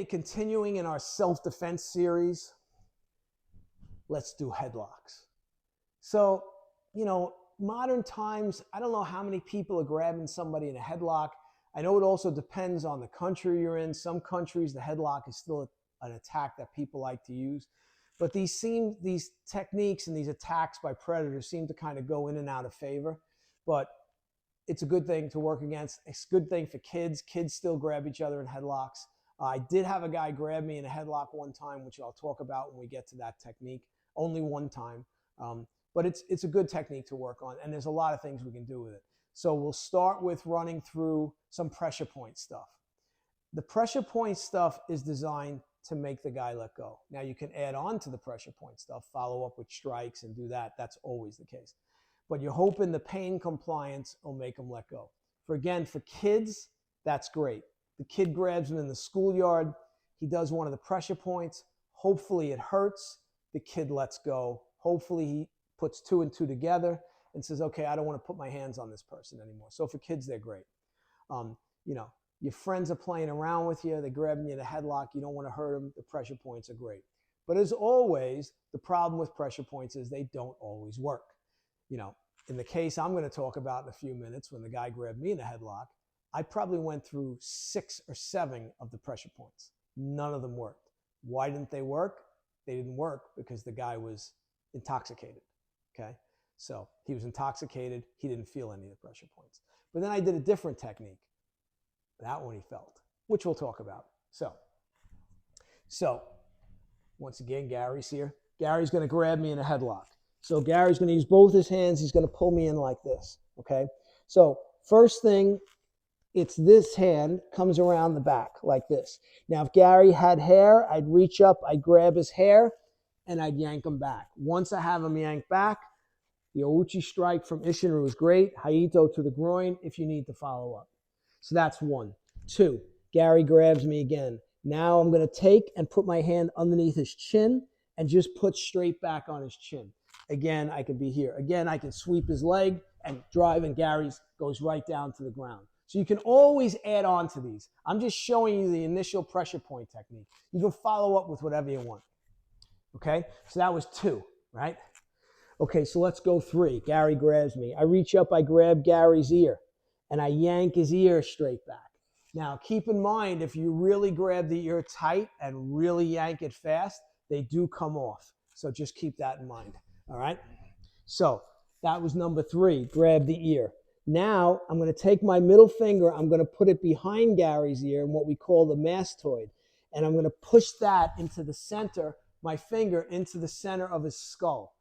Continuing in our self-defense series, let's do headlocks. So, modern times, I don't know how many people are grabbing somebody in a headlock. I know it also depends on the country you're in. Some countries, the headlock is still an attack that people like to use. But these techniques and these attacks by predators seem to kind of go in and out of favor. But it's a good thing to work against. It's a good thing for kids. Kids still grab each other in headlocks. I did have a guy grab me in a headlock one time, which I'll talk about when we get to that technique. Only one time. But it's a good technique to work on, and there's a lot of things we can do with it. So we'll start with running through some pressure point stuff. The pressure point stuff is designed to make the guy let go. Now you can add on to the pressure point stuff, follow up with strikes and do that. That's always the case. But you're hoping the pain compliance will make them let go. For kids, that's great. The kid grabs him in the schoolyard. He does one of the pressure points. Hopefully it hurts. The kid lets go. Hopefully he puts 2 and 2 together and says, okay, I don't want to put my hands on this person anymore. So for kids, they're great. Your friends are playing around with you. They're grabbing you in a headlock. You don't want to hurt them. The pressure points are great. But as always, the problem with pressure points is they don't always work. In the case I'm going to talk about in a few minutes, when the guy grabbed me in a headlock, I probably went through 6 or 7 of the pressure points. None of them worked. Why didn't they work? They didn't work because the guy was intoxicated. Okay? So he was intoxicated. He didn't feel any of the pressure points. But then I did a different technique. That one he felt, which we'll talk about. So once again, Gary's here. Gary's going to grab me in a headlock. So Gary's going to use both his hands. He's going to pull me in like this. Okay? So first thing, it's this hand comes around the back like this. Now, if Gary had hair, I'd reach up, I'd grab his hair, and I'd yank him back. Once I have him yanked back, the Ouchi strike from Ishinru is great. Haito to the groin if you need to follow up. So that's 1. 2, Gary grabs me again. Now I'm going to take and put my hand underneath his chin and just put straight back on his chin. Again, I could be here. Again, I can sweep his leg and drive, and Gary's goes right down to the ground. So you can always add on to these. I'm just showing you the initial pressure point technique. You can follow up with whatever you want. Okay? So that was 2, right? Okay, so let's go 3. Gary grabs me. I reach up, I grab Gary's ear, and I yank his ear straight back. Now, keep in mind, if you really grab the ear tight and really yank it fast, they do come off. So just keep that in mind. All right? So that was number 3, grab the ear. Now, I'm going to take my middle finger, I'm going to put it behind Gary's ear in what we call the mastoid, and I'm going to push that into the center, my finger into the center of his skull.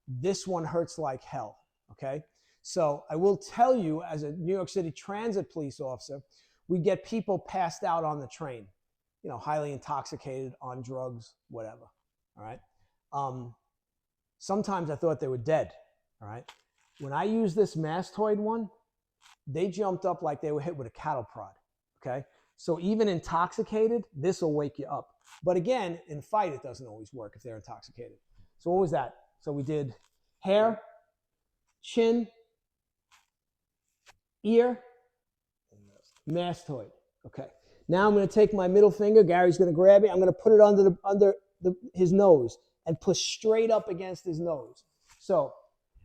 This one hurts like hell, okay? So I will tell you, as a New York City Transit police officer, we get people passed out on the train, highly intoxicated, on drugs, whatever, all right? Sometimes I thought they were dead, all right? When I use this mastoid one, they jumped up like they were hit with a cattle prod, okay? So even intoxicated, this will wake you up. But again, in fight, it doesn't always work if they're intoxicated. So what was that? So we did hair, chin, ear, mastoid. Okay. Now I'm going to take my middle finger. Gary's going to grab it. I'm going to put it under his nose and push straight up against his nose. So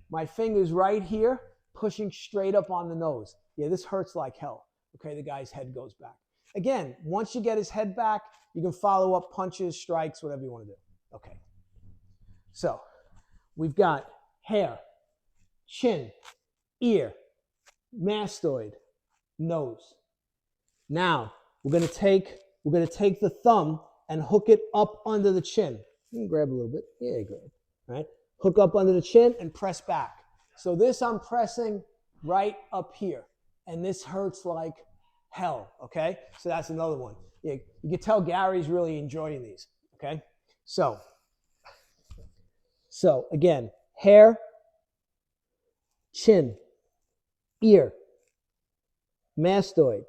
my finger's right here, pushing straight up on the nose. Yeah, this hurts like hell. Okay, the guy's head goes back. Again, once you get his head back, you can follow up punches, strikes, whatever you want to do. Okay. So we've got hair, chin, ear, mastoid, nose. Now we're going to take the thumb and hook it up under the chin. You can grab a little bit. Yeah, good. All right. Hook up under the chin and press back. So this I'm pressing right up here, and this hurts like hell. Okay. So that's another one. You can tell Gary's really enjoying these. Okay. So again, hair, chin, ear, mastoid.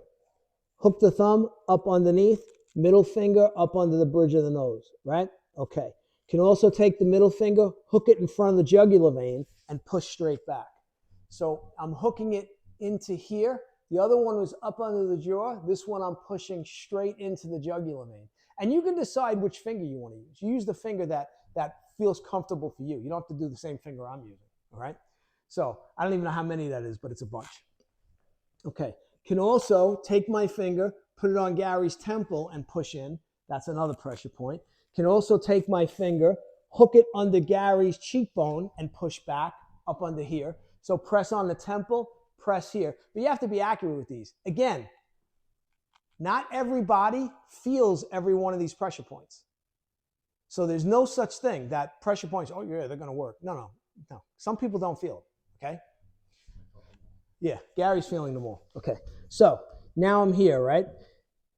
Hook the thumb up underneath, middle finger up under the bridge of the nose, right? Okay. Can also take the middle finger, hook it in front of the jugular vein, and push straight back. So I'm hooking it into here. The other one was up under the jaw. This one I'm pushing straight into the jugular vein. And you can decide which finger you want to use. You use the finger that feels comfortable for you. You don't have to do the same finger I'm using, all right? So I don't even know how many that is, but it's a bunch. Okay, can also take my finger, put it on Gary's temple and push in. That's another pressure point. Can also take my finger, hook it under Gary's cheekbone and push back up under here. So press on the temple, press here. But you have to be accurate with these. Again, not everybody feels every one of these pressure points. So there's no such thing that pressure points, oh yeah, they're going to work. No. Some people don't feel it, okay? Yeah, Gary's feeling them all. Okay, so now I'm here, right?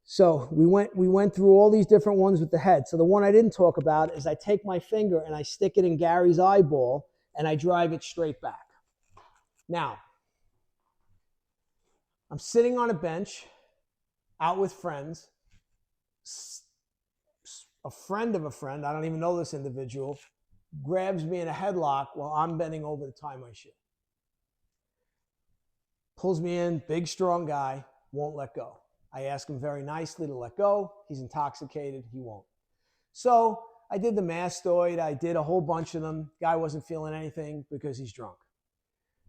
So we went through all these different ones with the head. So the one I didn't talk about is I take my finger and I stick it in Gary's eyeball and I drive it straight back. Now, I'm sitting on a bench out with friends. A friend of a friend, I don't even know this individual, grabs me in a headlock while I'm bending over to tie my shoe. Pulls me in, big, strong guy, won't let go. I ask him very nicely to let go. He's intoxicated, he won't. So I did the mastoid, I did a whole bunch of them. Guy wasn't feeling anything because he's drunk.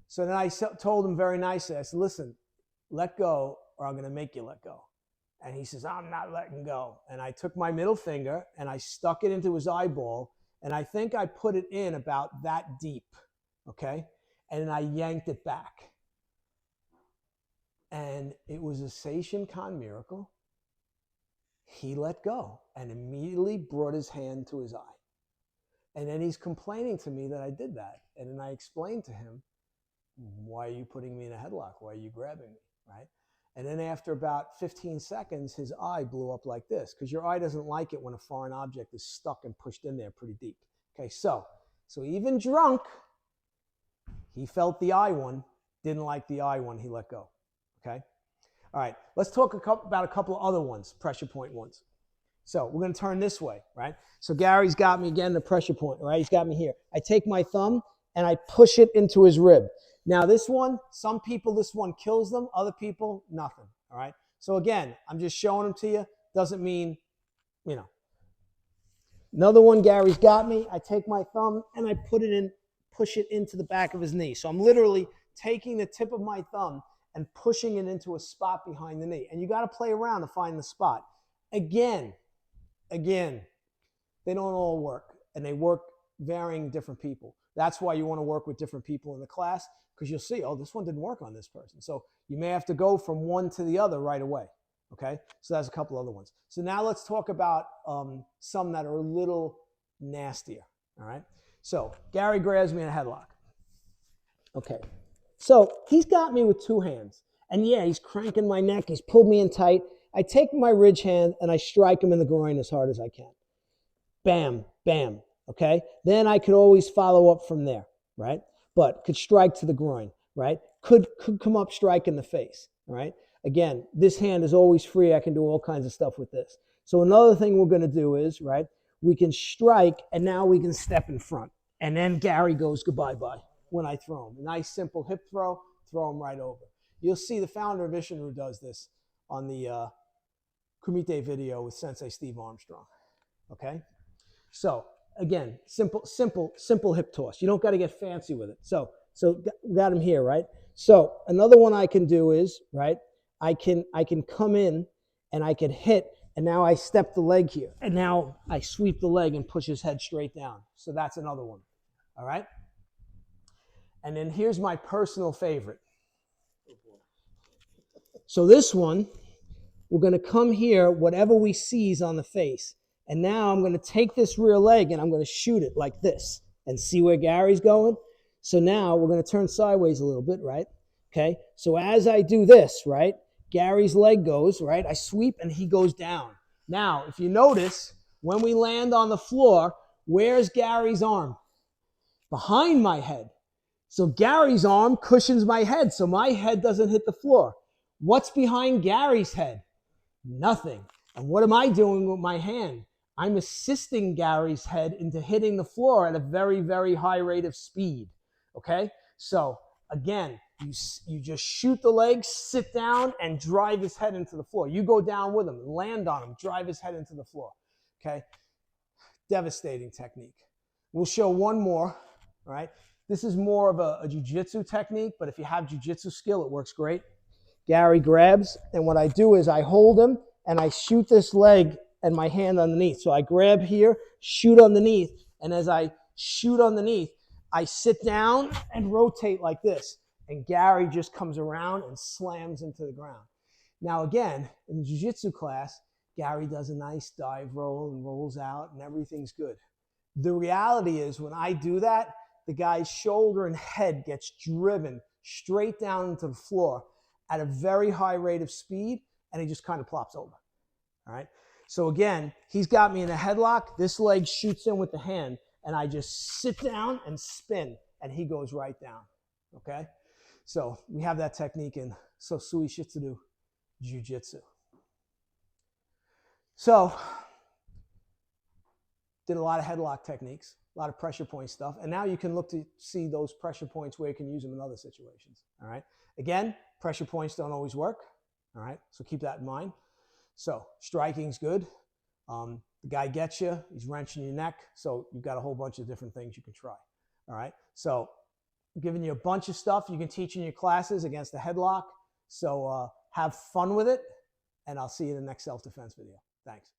So then I told him very nicely, I said, listen, let go or I'm gonna make you let go. And he says, I'm not letting go. And I took my middle finger and I stuck it into his eyeball. And I think I put it in about that deep, okay? And I yanked it back. And it was a Seishin Kan miracle. He let go and immediately brought his hand to his eye. And then he's complaining to me that I did that. And then I explained to him, why are you putting me in a headlock? Why are you grabbing me, right? And then after about 15 seconds, his eye blew up like this, because your eye doesn't like it when a foreign object is stuck and pushed in there pretty deep. Okay, so even drunk, he felt the eye one, didn't like the eye one, he let go. Okay? All right, let's talk about a couple of other ones, pressure point ones. So we're going to turn this way, right? So Gary's got me again, the pressure point, right? He's got me here. I take my thumb and I push it into his rib. Now this one, some people, this one kills them. Other people, nothing, all right? So again, I'm just showing them to you. Doesn't mean, you know. Another one, Gary's got me. I take my thumb and I put it in, push it into the back of his knee. So I'm literally taking the tip of my thumb and pushing it into a spot behind the knee. And you got to play around to find the spot. Again, they don't all work. And they work varying different people. That's why you want to work with different people in the class, because you'll see, oh, this one didn't work on this person. So you may have to go from one to the other right away. Okay, so that's a couple other ones. So now let's talk about some that are a little nastier. All right, so Gary grabs me in a headlock. Okay, so he's got me with two hands. And yeah, he's cranking my neck. He's pulled me in tight. I take my ridge hand and I strike him in the groin as hard as I can. Bam, bam. Okay, then I could always follow up from there, right? But could strike to the groin, right? Could come up, strike in the face, right? Again, this hand is always free. I can do all kinds of stuff with this. So another thing we're going to do is, right, we can strike and now we can step in front. And then Gary goes goodbye-bye when I throw him. A nice simple hip throw him right over. You'll see the founder of Ishinru does this on the Kumite video with Sensei Steve Armstrong, okay? So again, simple hip toss. You don't got to get fancy with it. So we got him here, right? So another one I can do is, right, I can come in and I can hit, and now I step the leg here. And now I sweep the leg and push his head straight down. So that's another one, all right? And then here's my personal favorite. So this one, we're going to come here, whatever we seize on the face. And now I'm going to take this rear leg and I'm going to shoot it like this and see where Gary's going. So now we're going to turn sideways a little bit, right? Okay. So as I do this, right, Gary's leg goes, right? I sweep and he goes down. Now, if you notice, when we land on the floor, where's Gary's arm? Behind my head. So Gary's arm cushions my head so my head doesn't hit the floor. What's behind Gary's head? Nothing. And what am I doing with my hand? I'm assisting Gary's head into hitting the floor at a very, very high rate of speed. Okay? So again, You just shoot the leg, sit down, and drive his head into the floor. You go down with him, land on him, drive his head into the floor. Okay? Devastating technique. We'll show one more, all right? This is more of a jiu-jitsu technique, but if you have jiu-jitsu skill, it works great. Gary grabs, and what I do is I hold him, and I shoot this leg and my hand underneath. So I grab here, shoot underneath, and as I shoot underneath, I sit down and rotate like this. And Gary just comes around and slams into the ground. Now again, in the jiu-jitsu class, Gary does a nice dive roll and rolls out and everything's good. The reality is when I do that, the guy's shoulder and head gets driven straight down into the floor at a very high rate of speed, and he just kind of plops over. All right. So again, he's got me in a headlock. This leg shoots in with the hand, and I just sit down and spin, and he goes right down. Okay. So we have that technique in Sosui Shitsu Jiu-Jitsu. So did a lot of headlock techniques, a lot of pressure point stuff, and now you can look to see those pressure points where you can use them in other situations. All right. Again, pressure points don't always work. All right. So keep that in mind. So striking's good. The guy gets you. He's wrenching your neck. So you've got a whole bunch of different things you can try. All right. So I'm giving you a bunch of stuff you can teach in your classes against the headlock. So have fun with it, and I'll see you in the next self-defense video. Thanks.